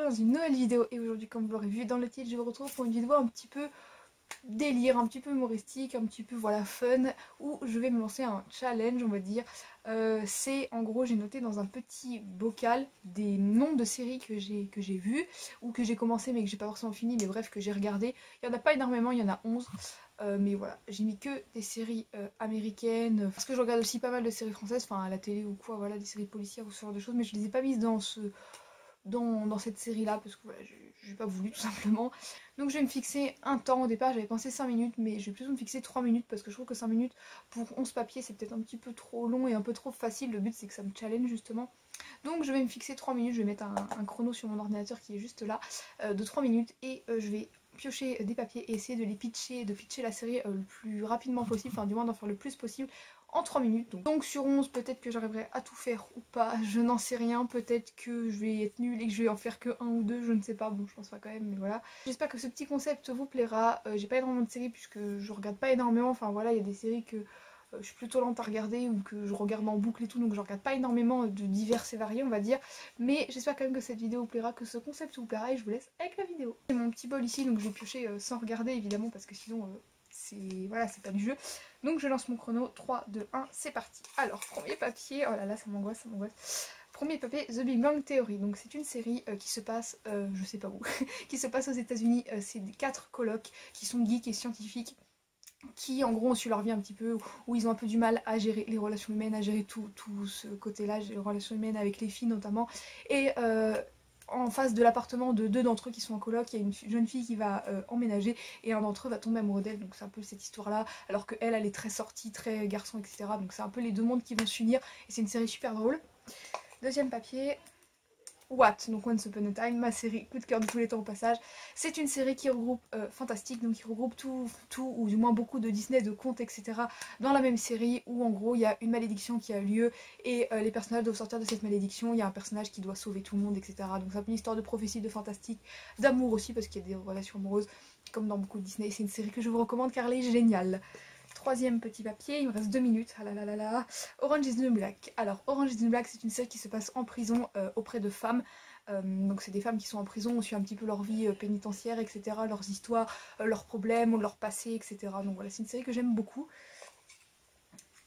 dans une nouvelle vidéo et aujourd'hui comme vous l'aurez vu dans le titre je vous retrouve pour une vidéo un petit peu délire, un petit peu humoristique, un petit peu voilà fun où je vais me lancer un challenge on va dire. C'est en gros j'ai noté dans un petit bocal des noms de séries que j'ai vues ou que j'ai commencé mais que j'ai pas forcément fini mais bref que j'ai regardé. Il y en a pas énormément, il y en a 11. Mais voilà, j'ai mis que des séries américaines, parce que je regarde aussi pas mal de séries françaises, enfin à la télé ou quoi, voilà, des séries policières ou ce genre de choses, mais je les ai pas mises dans cette série là, parce que voilà, j'ai pas voulu tout simplement. Donc je vais me fixer un temps, au départ j'avais pensé 5 minutes, mais je vais plutôt me fixer 3 minutes, parce que je trouve que 5 minutes pour 11 papiers c'est peut-être un petit peu trop long et un peu trop facile, le but c'est que ça me challenge justement. Donc je vais me fixer 3 minutes, je vais mettre un chrono sur mon ordinateur qui est juste là, de 3 minutes, et je vais piocher des papiers et essayer de les pitcher, de pitcher la série le plus rapidement possible, enfin du moins d'en faire le plus possible en 3 minutes. Donc sur 11 peut-être que j'arriverai à tout faire ou pas, je n'en sais rien, peut-être que je vais être nulle et que je vais en faire que un ou deux, je ne sais pas, bon je pense pas quand même, mais voilà. J'espère que ce petit concept vous plaira. J'ai pas énormément de séries puisque je regarde pas énormément, enfin voilà, il y a des séries que je suis plutôt lente à regarder ou que je regarde en boucle et tout, donc je regarde pas énormément de divers et variés on va dire, mais j'espère quand même que cette vidéo vous plaira, que ce concept vous plaira, et je vous laisse avec la vidéo. J'ai mon petit bol ici, donc je vais piocher sans regarder évidemment parce que sinon c'est voilà, c'est pas du jeu. Donc je lance mon chrono, 3, 2, 1, c'est parti. Alors premier papier, oh là là ça m'angoisse, ça m'angoisse. Premier papier, The Big Bang Theory. Donc c'est une série qui se passe, je sais pas où, qui se passe aux États-Unis. C'est 4 colocs qui sont geeks et scientifiques, qui en gros ont su leur vie un petit peu, où ils ont un peu du mal à gérer les relations humaines, à gérer tout ce côté-là, les relations humaines avec les filles notamment. Et en face de l'appartement de deux d'entre eux qui sont en coloc, il y a une jeune fille qui va emménager et un d'entre eux va tomber amoureux d'elle, donc c'est un peu cette histoire-là, alors qu'elle, elle est très sortie, très garçon, etc. Donc c'est un peu les deux mondes qui vont s'unir et c'est une série super drôle. Deuxième papier, What, donc Once Upon a Time, ma série coup de cœur de tous les temps au passage. C'est une série qui regroupe fantastique, donc qui regroupe tout, ou du moins beaucoup de Disney, de contes, etc. dans la même série, où en gros il y a une malédiction qui a lieu et les personnages doivent sortir de cette malédiction. Il y a un personnage qui doit sauver tout le monde, etc. Donc c'est un peu une histoire de prophétie, de fantastique, d'amour aussi, parce qu'il y a des relations amoureuses comme dans beaucoup de Disney. C'est une série que je vous recommande car elle est géniale. Troisième petit papier, il me reste 2 minutes. Ah là là là là. Orange is the New Black. Alors, Orange is the New Black, c'est une série qui se passe en prison auprès de femmes. Donc, c'est des femmes qui sont en prison, on suit un petit peu leur vie pénitentiaire, etc., leurs histoires, leurs problèmes, leur passé, etc. Donc, voilà, c'est une série que j'aime beaucoup.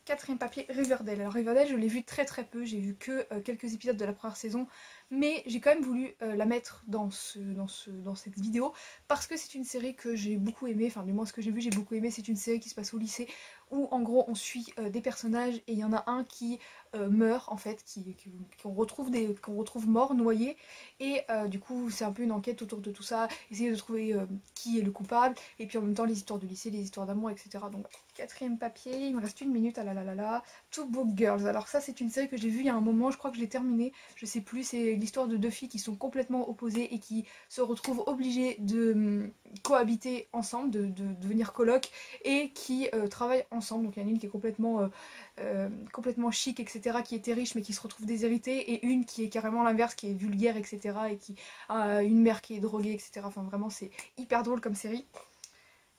Quatrième papier, Riverdale. Alors Riverdale, je l'ai vu très très peu, j'ai vu que quelques épisodes de la première saison, mais j'ai quand même voulu la mettre dans cette vidéo parce que c'est une série que j'ai beaucoup aimée, enfin du moins ce que j'ai vu j'ai beaucoup aimé. C'est une série qui se passe au lycée où en gros on suit des personnages et il y en a un qui meurt en fait, qu'on retrouve mort, noyé, et du coup c'est un peu une enquête autour de tout ça, essayer de trouver qui est le coupable, et puis en même temps les histoires de lycée, les histoires d'amour, etc. Donc quatrième papier, il me reste 1 minute, ah là là là là. Two Broke Girls. Alors ça c'est une série que j'ai vue il y a un moment, je crois que je l'ai terminée, je sais plus. C'est l'histoire de deux filles qui sont complètement opposées et qui se retrouvent obligées de cohabiter ensemble, de devenir coloc, et qui travaillent ensemble. Donc il y en a une qui est complètement chic, etc., qui était riche mais qui se retrouve déshéritée, et une qui est carrément l'inverse, qui est vulgaire, etc., et qui a une mère qui est droguée, etc. Enfin vraiment c'est hyper drôle comme série.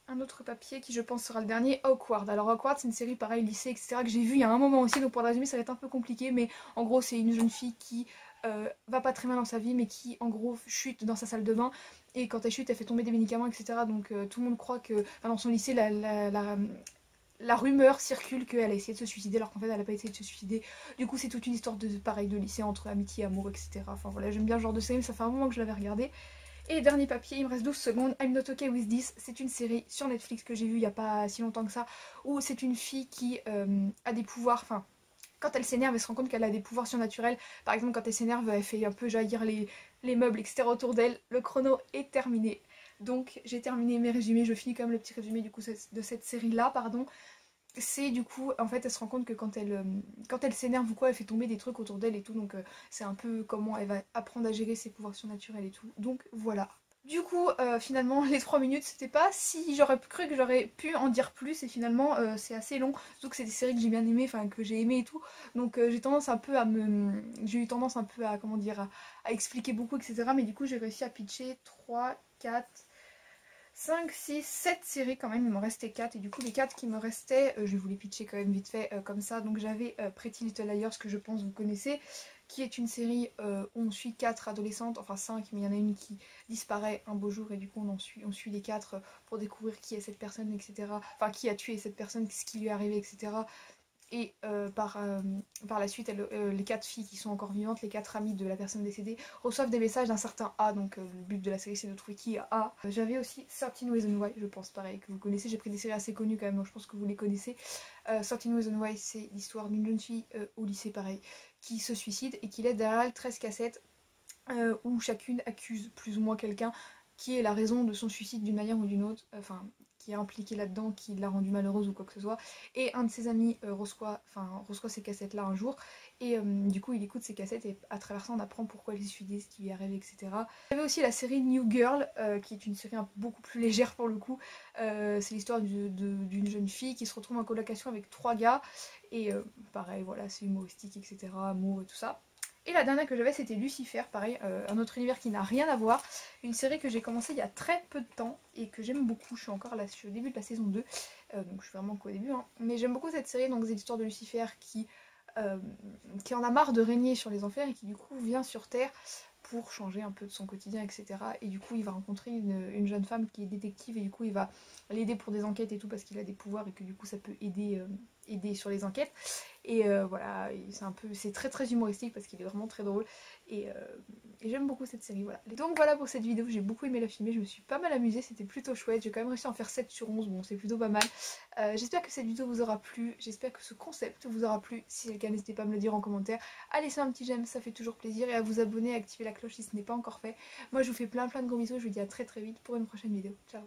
Un autre papier qui je pense sera le dernier, Awkward. Alors Awkward c'est une série pareil, lycée, etc., que j'ai vu il y a un moment aussi, donc pour le résumer ça va être un peu compliqué, mais en gros c'est une jeune fille qui va pas très bien dans sa vie, mais qui en gros chute dans sa salle de bain, et quand elle chute elle fait tomber des médicaments, etc. Donc tout le monde croit que, enfin, dans son lycée la rumeur circule qu'elle a essayé de se suicider alors qu'en fait elle a pas essayé de se suicider. Du coup c'est toute une histoire de pareil de lycée entre amitié, amour, etc. Enfin voilà, j'aime bien ce genre de série, mais ça fait un moment que je l'avais regardé. Et dernier papier, il me reste 12 secondes, I'm Not Okay With This. C'est une série sur Netflix que j'ai vue il n'y a pas si longtemps que ça, où c'est une fille qui a des pouvoirs, enfin, quand elle s'énerve, elle se rend compte qu'elle a des pouvoirs surnaturels. Par exemple, quand elle s'énerve, elle fait un peu jaillir les meubles, etc. autour d'elle. Le chrono est terminé. Donc j'ai terminé mes résumés, je finis quand même le petit résumé du coup de cette série-là, pardon. C'est du coup, en fait, elle se rend compte que quand elle s'énerve ou quoi, elle fait tomber des trucs autour d'elle et tout, donc c'est un peu comment elle va apprendre à gérer ses pouvoirs surnaturels et tout. Donc voilà. Du coup, finalement, les 3 minutes, c'était pas si j'aurais cru que j'aurais pu en dire plus, et finalement, c'est assez long, surtout que c'est des séries que j'ai bien aimées, enfin, que j'ai aimées et tout, donc j'ai tendance un peu j'ai eu tendance un peu à, comment dire, à expliquer beaucoup, etc., mais du coup, j'ai réussi à pitcher 3, 4... 5, 6, 7 séries quand même, il m'en restait 4, et du coup les 4 qui me restaient, je vais vous les pitcher quand même vite fait comme ça. Donc j'avais Pretty Little Liars, que je pense vous connaissez, qui est une série où on suit 4 adolescentes, enfin 5, mais il y en a une qui disparaît un beau jour et du coup on suit les 4 pour découvrir qui est cette personne, etc. Enfin qui a tué cette personne, ce qui lui est arrivé, etc. Et par la suite, les 4 filles qui sont encore vivantes, les 4 amies de la personne décédée, reçoivent des messages d'un certain A. Donc le but de la série c'est de trouver qui est A. J'avais aussi 13 Reasons Why, je pense pareil que vous connaissez. J'ai pris des séries assez connues quand même, donc je pense que vous les connaissez. 13 Reasons Why, c'est l'histoire d'une jeune fille au lycée pareil, qui se suicide et qui laisse derrière elle 13 cassettes où chacune accuse plus ou moins quelqu'un qui est la raison de son suicide d'une manière ou d'une autre, enfin qui est impliqué là-dedans, qui l'a rendue malheureuse ou quoi que ce soit. Et un de ses amis reçoit ces cassettes-là un jour, et du coup il écoute ces cassettes et à travers ça on apprend pourquoi elle s'est suicidée, ce qui lui est arrivé, etc. Il y avait aussi la série New Girl, qui est une série beaucoup plus légère pour le coup. C'est l'histoire d'une jeune fille qui se retrouve en colocation avec 3 gars, et pareil, voilà, c'est humoristique, etc., amour et tout ça. Et la dernière que j'avais c'était Lucifer, pareil, un autre univers qui n'a rien à voir, une série que j'ai commencé il y a très peu de temps et que j'aime beaucoup, je suis encore là, je suis au début de la saison 2, donc je suis vraiment qu'au début, hein. Mais j'aime beaucoup cette série, donc c'est l'histoire de Lucifer qui en a marre de régner sur les enfers et qui du coup vient sur Terre pour changer un peu de son quotidien, etc. Et du coup il va rencontrer une jeune femme qui est détective et du coup il va l'aider pour des enquêtes et tout parce qu'il a des pouvoirs et que du coup ça peut aider sur les enquêtes. Et voilà, c'est très très humoristique parce qu'il est vraiment très drôle et j'aime beaucoup cette série, voilà. Et donc voilà pour cette vidéo, j'ai beaucoup aimé la filmer, je me suis pas mal amusée, c'était plutôt chouette, j'ai quand même réussi à en faire 7 sur 11, bon c'est plutôt pas mal. J'espère que cette vidéo vous aura plu, j'espère que ce concept vous aura plu, si c'est le cas n'hésitez pas à me le dire en commentaire, à laisser un petit j'aime, ça fait toujours plaisir, et à vous abonner, à activer la cloche si ce n'est pas encore fait. Moi je vous fais plein de gros bisous, je vous dis à très très vite pour une prochaine vidéo, ciao.